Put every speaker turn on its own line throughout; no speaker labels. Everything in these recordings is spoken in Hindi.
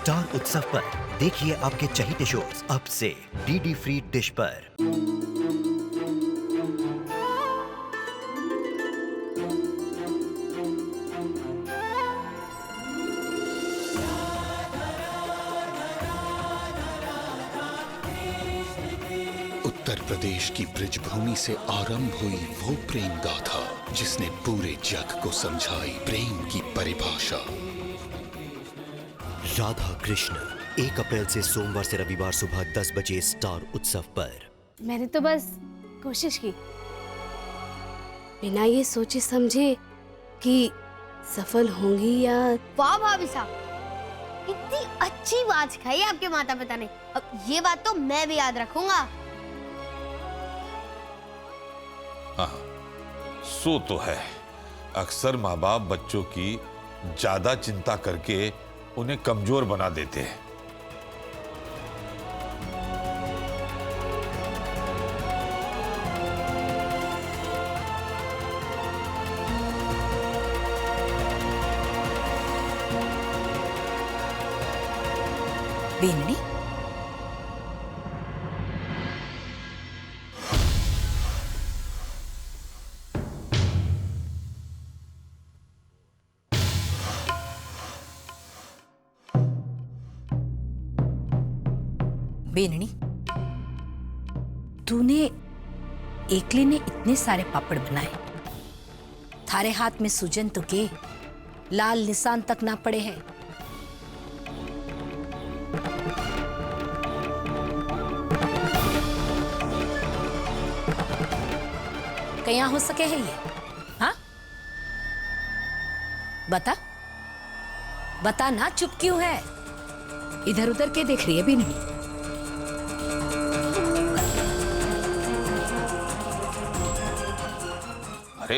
स्टार उत्सव पर देखिए आपके चहीते शोज अब से डीडी फ्री डिश पर।
उत्तर प्रदेश की ब्रजभूमि से आरंभ हुई वो प्रेम गाथा जिसने पूरे जग को समझाई प्रेम की परिभाषा।
राधा कृष्ण 1 अप्रैल से सोमवार से रविवार सुबह 10 बजे स्टार उत्सव पर।
मैंने तो बस कोशिश की, बिना ये सोचे समझे कि सफल होंगी या।
वाह भाभी साहब, कितनी अच्छी बात सिखाई आपके माता पिता ने। अब ये बात तो मैं भी याद रखूंगा।
हाँ, सो तो है। अक्सर माँ बाप बच्चों की ज्यादा चिंता करके उन्हें कमजोर बना देते हैं।
बेननी, बेननी, तूने एकले ने इतने सारे पापड़ बनाए, थारे हाथ में सूजन तो के लाल निशान तक ना पड़े हैं। कहाँ हो सके है ये? हाँ, बता बता ना, चुप क्यों है? इधर उधर के देख रही है बेननी?
अरे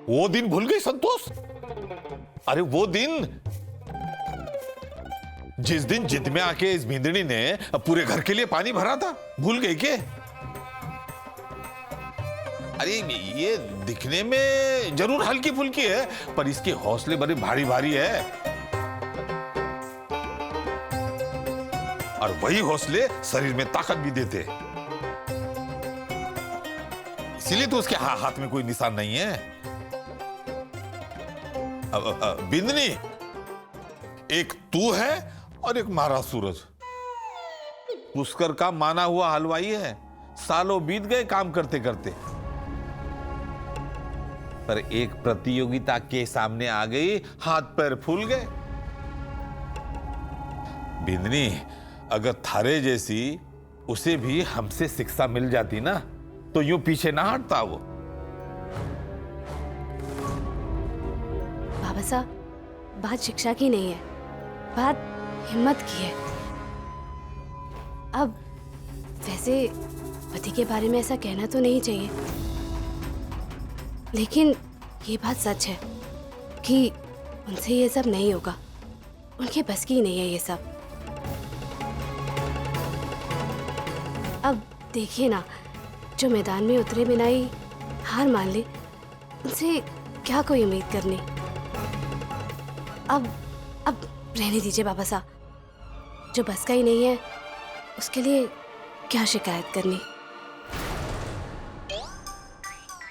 वो दिन भूल गई संतोष? अरे वो दिन जिस दिन जिद में आके इस भिंदड़ी ने पूरे घर के लिए पानी भरा था, भूल गई क्या? अरे ये दिखने में जरूर हल्की फुल्की है, पर इसके हौसले बड़े भारी भारी है। और वही हौसले शरीर में ताकत भी देते, इसीलिए तो उसके हाथ में कोई निशान नहीं है। बिंदनी, एक तू है और एक महाराज सूरज। पुष्कर का माना हुआ हलवाई है, सालों बीत गए काम करते करते, पर एक प्रतियोगिता के सामने आ गई, हाथ पैर फूल गए। बिंदनी, अगर थारे जैसी उसे भी हमसे शिक्षा मिल जाती ना, तो यूं पीछे ना हटता वो।
बाबा साहब, बात शिक्षा की नहीं है, बात हिम्मत की है। अब वैसे पति के बारे में ऐसा कहना तो नहीं चाहिए, लेकिन ये बात सच है कि उनसे ये सब नहीं होगा, उनके बस की नहीं है ये सब। अब देखिए ना, जो मैदान में उतरे बिना ही हार मान ले, उनसे क्या कोई उम्मीद करनी। अब रहने दीजिए बाबा साहब, जो बस का ही नहीं है उसके लिए क्या शिकायत करनी।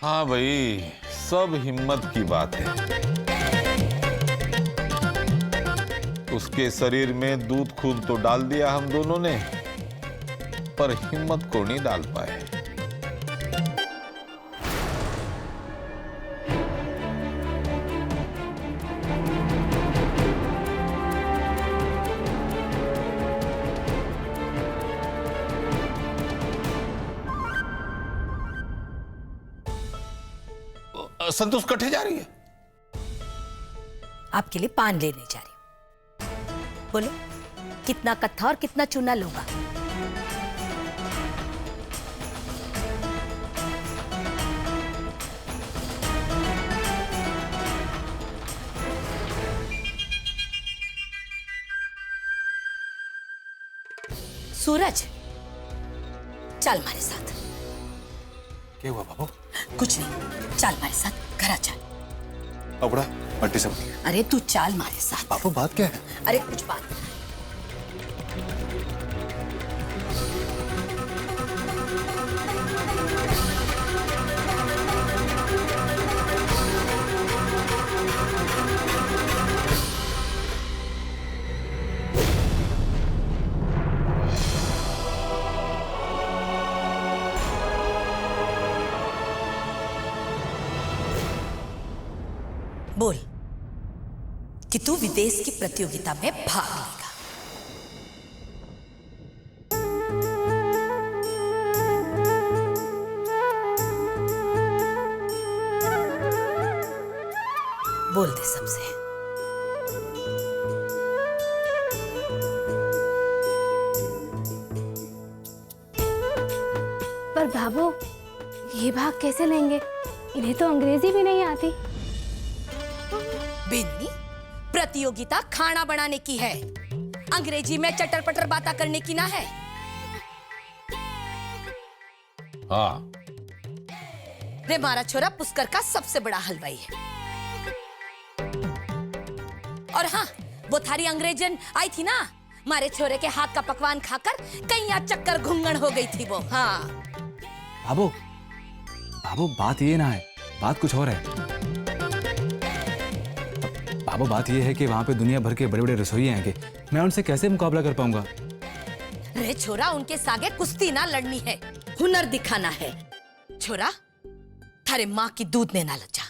हाँ भाई, सब हिम्मत की बात है। उसके शरीर में दूध खून तो डाल दिया हम दोनों ने, पर हिम्मत को नहीं डाल पाए। संतोष कट्ठे जा रही है?
आपके लिए पान लेने जा रही हूं। बोलो, कितना कत्था और कितना चूना लूंगा? सूरज, चल हमारे साथ।
क्या हुआ बाबू?
कुछ नहीं, चल हमारे साथ घर आ।
अबड़ा आंटी सब।
अरे तू चाल मारे साथ।
पापा बात क्या है?
अरे कुछ बात। बोल कि तू विदेश की प्रतियोगिता में भाग लेगा। बोल दे सबसे।
पर बाबू ये भाग कैसे लेंगे? इन्हें तो अंग्रेजी भी नहीं आती।
बिन्नी, प्रतियोगिता खाना बनाने की है, अंग्रेजी में चटर पटर बातें करने की ना है।
हाँ,
रे मारा छोरा पुष्कर का सबसे बड़ा हलवाई है। और हाँ, वो थारी अंग्रेजन आई थी ना, मारे छोरे के हाथ का पकवान खाकर कहीं चक्कर घुंगण हो गई थी वो। हाँ
बाबू, बाबू बात ये ना है, बात कुछ और है। बाबू बात ये है कि वहाँ पे दुनिया भर के बड़े बड़े रसोई हैं कि मैं उनसे कैसे मुकाबला कर पाऊंगा?
रे छोरा, उनके सागे कुश्ती ना लड़नी है, हुनर दिखाना है। छोरा, थारे माँ की दूध ने ना लजा।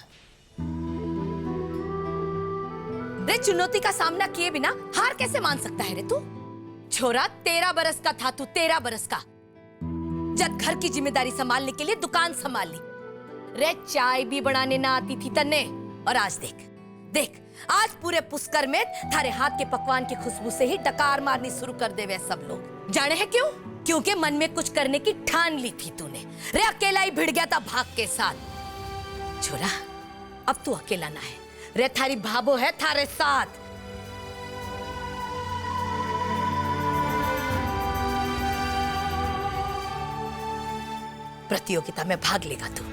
रे चुनौती का सामना किए बिना हार कैसे मान सकता है रे तू? छोरा, 13 बरस का था तू, 13 बरस का, जब घर की जिम्मेदारी संभालने के लिए दुकान संभाल ली। रे चाय भी बनाने ना आती थी तन्ने, और आज देख देख, आज पूरे पुष्कर में थारे हाथ के पकवान की खुशबू से ही डकार मारनी शुरू कर देवे सब लोग। जाने है क्यों? क्योंकि मन में कुछ करने की ठान ली थी तूने। रे अकेला ही भिड़ गया था भाग के साथ। छोरा, अब तू अकेला ना है रे, थारी भाबो है थारे साथ। प्रतियोगिता में भाग लेगा तू।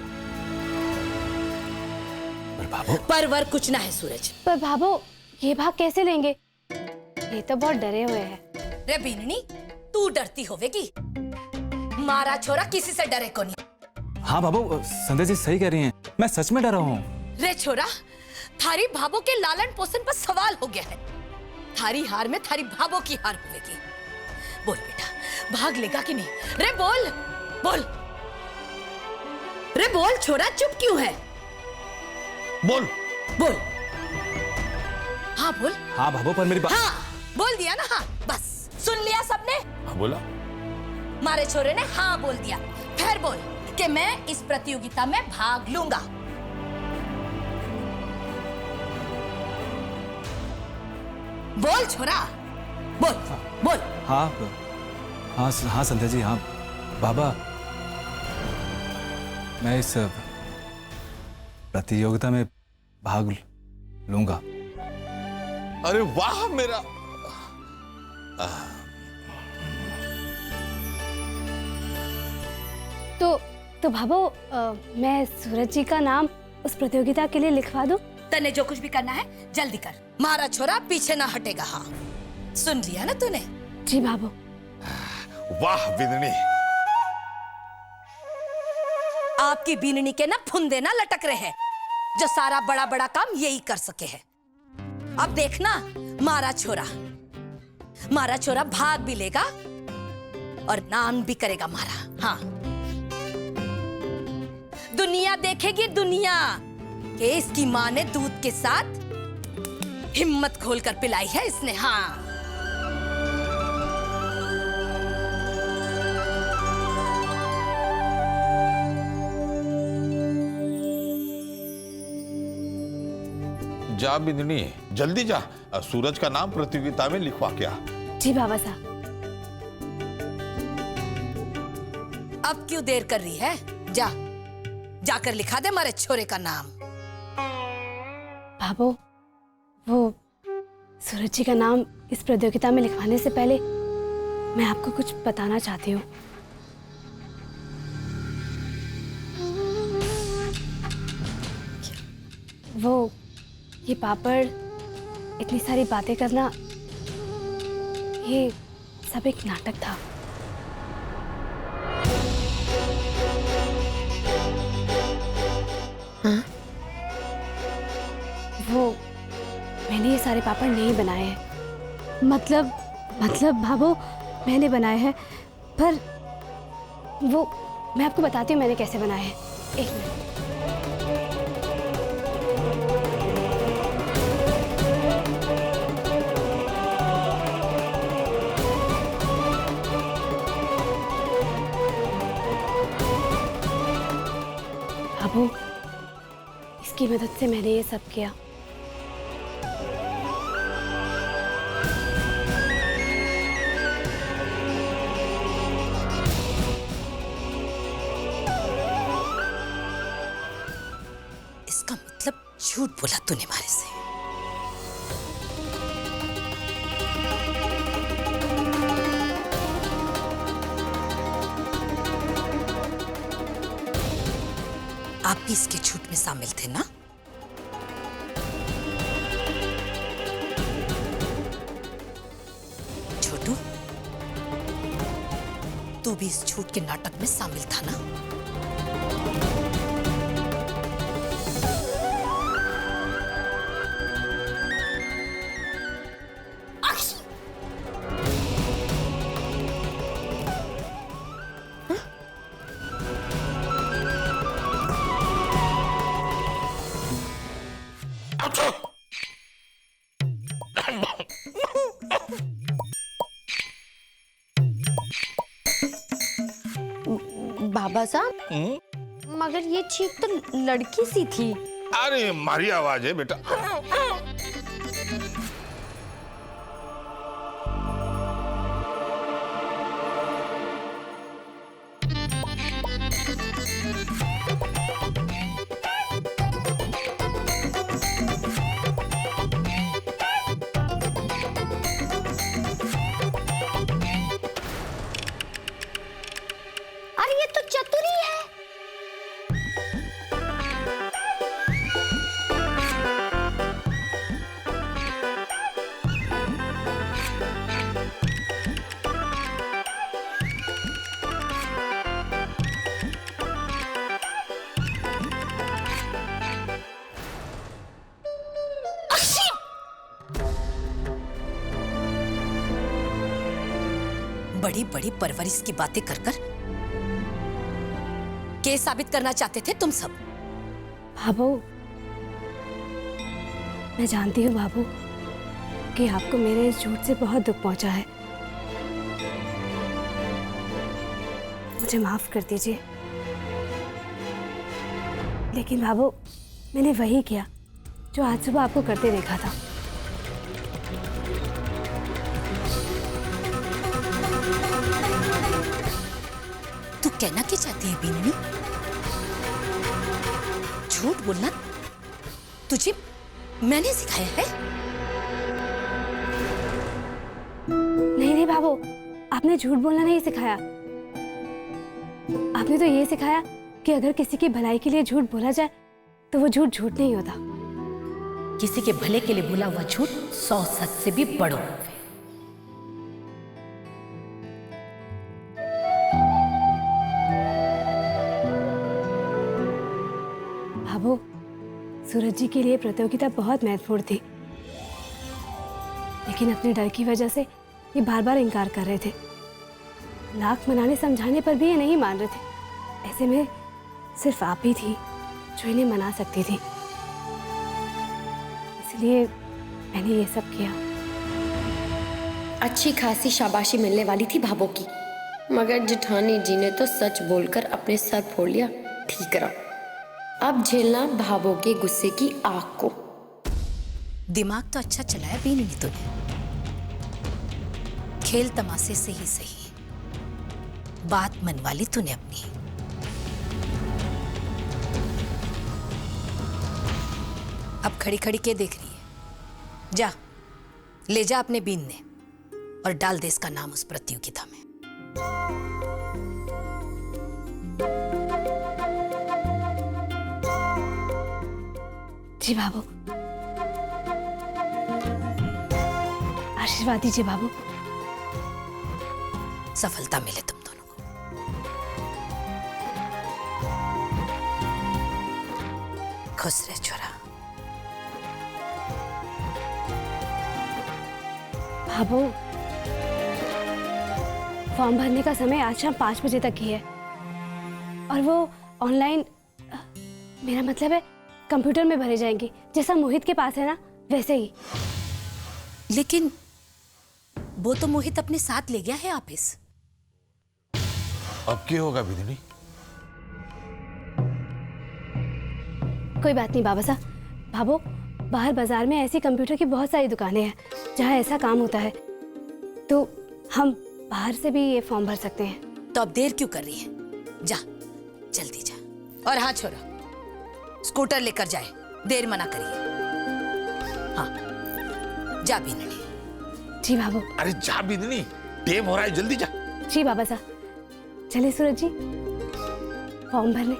पर बाबू,
परवर कुछ ना है सूरज।
पर बाबू ये भाग कैसे लेंगे? ये तो बहुत डरे हुए हैं।
रे बीननी, तू डरती होवेगी, मारा छोरा किसी से डरे को नहीं।
हाँ बाबू, संध्या जी सही कह रही हैं, मैं सच में डरा हूँ।
रे छोरा, थारी भाबो के लालन पोषण पर सवाल हो गया है। थारी हार में थारी भाबो की हार होगी। बोल बेटा, भाग लेगा कि नहीं? रे बोल बोल, रे बोल छोरा, चुप क्यों है?
बोल
बोल। हाँ बोल।
हाँ बाबू, पर मेरी बात।
हाँ बोल दिया ना। हाँ बस सुन लिया सबने।
हाँ बोला।
मारे छोरे ने हाँ बोल दिया। फिर बोल कि मैं इस प्रतियोगिता में भाग लूंगा। बोल छोरा, बोल बोल।
हाँ हाँ हाँ संध्या जी, हाँ बाबा, मैं इस प्रतियोगिता में भाग लूंगा।
अरे वाह मेरा।
तो बाबू मैं सूरज जी का नाम उस प्रतियोगिता के लिए लिखवा दूं?
तने जो कुछ भी करना है जल्दी कर, मारा छोरा पीछे ना हटेगा। हाँ सुन लिया ना तूने?
जी बाबू।
वाह बिंदनी,
आपकी बीननी के ना फुंदे ना लटक रहे हैं, जो सारा बड़ा बड़ा काम यही कर सके है। अब देखना, मारा छोरा भाग भी लेगा और नाम भी करेगा मारा। हाँ दुनिया देखेगी, दुनिया कि इसकी माँ ने दूध के साथ हिम्मत खोलकर पिलाई है इसने। हाँ
जा बिंदनी, जल्दी जा, सूरज का नाम प्रतियोगिता में लिखवा के आ।
जी बाबा साहब।
अब क्यों देर कर रही है? जा जाकर लिखा दे मारे छोरे का नाम।
बाबू, वो सूरज जी का नाम इस प्रतियोगिता में लिखवाने से पहले मैं आपको कुछ बताना चाहती हूँ। ये पापड़, इतनी सारी बातें करना, ये सब एक नाटक था।
हाँ?
वो मैंने ये सारे पापड़ नहीं बनाए हैं। मतलब भाभो, मैंने बनाए हैं, पर वो मैं आपको बताती हूँ मैंने कैसे बनाए हैं। एक मिनट। भाभो, इसकी मदद से मैंने ये सब किया।
इसका मतलब झूठ बोला तूने हमारे से। आप भी इसके झूठ में शामिल थे ना? छोटू, तू भी इस झूठ के नाटक में शामिल था ना?
बाबा साहब, मगर ये चीख तो लड़की सी थी।
अरे मारी आवाज है बेटा।
अरे ये तो चतुरी है।
बड़ी बड़ी परवरिश की बातें कर कर क्या साबित करना चाहते थे तुम सब?
भाभो, मैं जानती हूँ भाभो कि आपको मेरे इस झूठ से बहुत दुख पहुंचा है। मुझे माफ कर दीजिए। लेकिन भाभो, मैंने वही किया जो आज सुबह आपको करते देखा था।
तू कहना क्या चाहती है बिन्नी? झूठ बोलना तुझे मैंने सिखाया है?
नहीं भाभो, आपने झूठ बोलना नहीं सिखाया। आपने तो ये सिखाया कि अगर किसी की भलाई के लिए झूठ बोला जाए तो वो झूठ झूठ नहीं होता।
किसी के भले के लिए बोला हुआ झूठ 100 सच से भी बड़ो है।
भाभो, सूरज जी के लिए प्रतियोगिता बहुत महत्वपूर्ण थी, लेकिन अपने डर की वजह से ये बार बार इनकार कर रहे थे। लाख मनाने समझाने पर भी ये नहीं मान रहे थे। ऐसे में सिर्फ आप ही थी जो इन्हें मना सकती थी, इसलिए मैंने ये सब किया।
अच्छी खासी शाबाशी मिलने वाली थी भाभो की, मगर जेठानी जी ने तो सच बोलकर अपने सर फोड़ लिया। ठीक रहा, अब झेलना भाभो के गुस्से की आग को।
दिमाग तो अच्छा चलाया भी नहीं तूने। खेल तमाशे से ही सही बात मनवा ली तूने अपनी। अब खड़ी खड़ी के देख रही है? जा ले जा अपने बीन ने और डाल दे इसका नाम उस प्रतियोगिता में।
जी बाबू, आशीर्वाद दीजिए बाबू।
सफलता मिले तुम दोनों को। खुश रह छोरा।
बाबू, फॉर्म भरने का समय आज शाम 5 बजे तक ही है और वो ऑनलाइन, मेरा मतलब है कंप्यूटर में भरे जाएंगे, जैसा मोहित के पास है ना वैसे ही।
लेकिन वो तो मोहित अपने साथ ले गया है ऑफिस।
अब क्या होगा बिंदनी?
कोई बात नहीं बाबा साहब। भाभो, बाहर बाजार में ऐसी कंप्यूटर की बहुत सारी दुकानें हैं जहाँ ऐसा काम होता है, तो हम बाहर से भी ये फॉर्म भर सकते हैं।
तो अब देर क्यों कर रही है? जा, जल्दी जा। और हाँ छोरा, स्कूटर लेकर जाए, देर मना करिए। हाँ, जा बिंदनी।
जी बाबू।
अरे जा बिंदनी, टेम हो रहा है, जल्दी जा।
जी बाबा साहब। चलिए सूरज जी, फॉर्म भरने।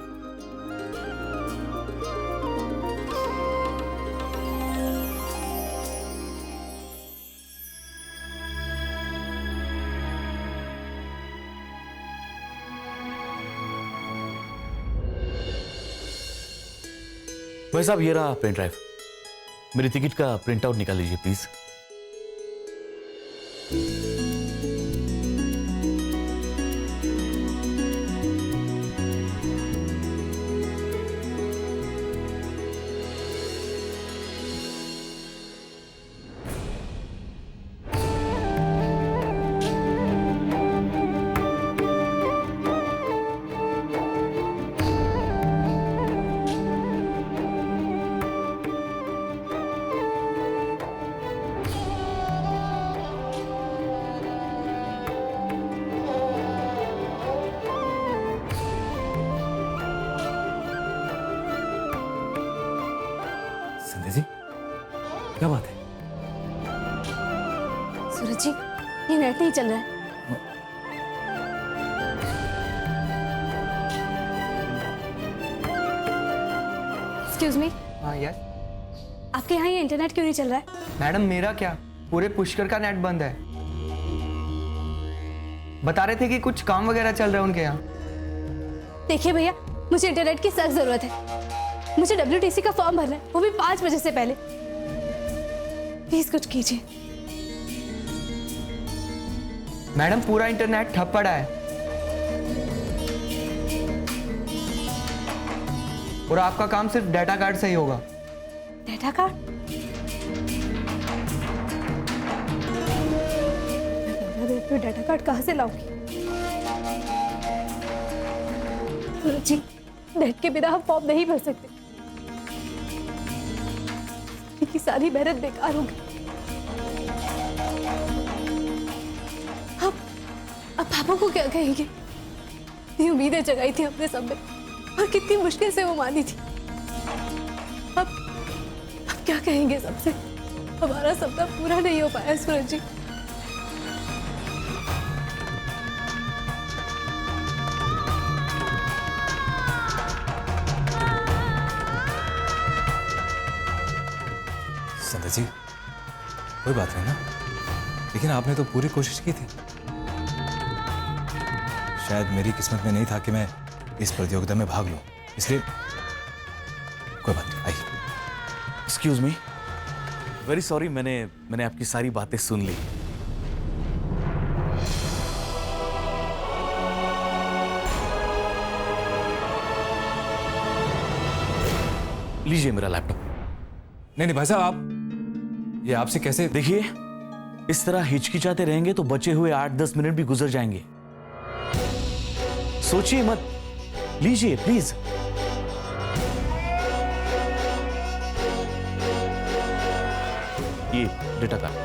भाई साहब, ये रहा पेन ड्राइव। मेरी टिकट का प्रिंट आउट निकाल लीजिए प्लीज।
संध्या जी, क्या बात है?
सूरज जी, ये नेट नहीं चल रहा है। एक्सक्यूज मी,
हाँ यार।
आपके यहाँ ये इंटरनेट क्यों नहीं चल रहा है?
मैडम मेरा क्या, पूरे पुष्कर का नेट बंद है। बता रहे थे कि कुछ काम वगैरह चल रहा है उनके यहाँ।
देखिए भैया, मुझे इंटरनेट की सख्त जरूरत है। मुझे WTC का फॉर्म भरना है, वो भी 5 बजे से पहले। प्लीज कुछ कीजिए।
मैडम पूरा इंटरनेट ठप पड़ा है और आपका काम सिर्फ डाटा कार्ड से ही होगा।
Data card? मैं 15 मिनट में डाटा कार्ड कहाँ से लाऊंगी? सूरज जी, नेट के बिना हम फॉर्म नहीं भर सकते। इनकी सारी मेहनत बेकार होगी। अब पापा को क्या कहेंगे? इतनी उम्मीदें जगाई थी अपने सब में और कितनी मुश्किल से वो मानी थी। अब क्या कहेंगे सबसे? हमारा सपना पूरा नहीं हो पाया सूरज जी।
संध्या जी, कोई बात नहीं ना, लेकिन आपने तो पूरी कोशिश की थी। शायद मेरी किस्मत में नहीं था कि मैं इस प्रतियोगिता में भाग लूं, इसलिए कोई बात नहीं। आइए।
एक्सक्यूज मी, वेरी सॉरी, मैंने आपकी सारी बातें सुन ली। लीजिए मेरा लैपटॉप।
नहीं नहीं भाई साहब, आप ये आपसे कैसे?
देखिए, इस तरह हिचकिचाते रहेंगे तो बचे हुए 8-10 मिनट भी गुजर जाएंगे। सोचिए मत, लीजिए प्लीज। ये डेटा कार्ड।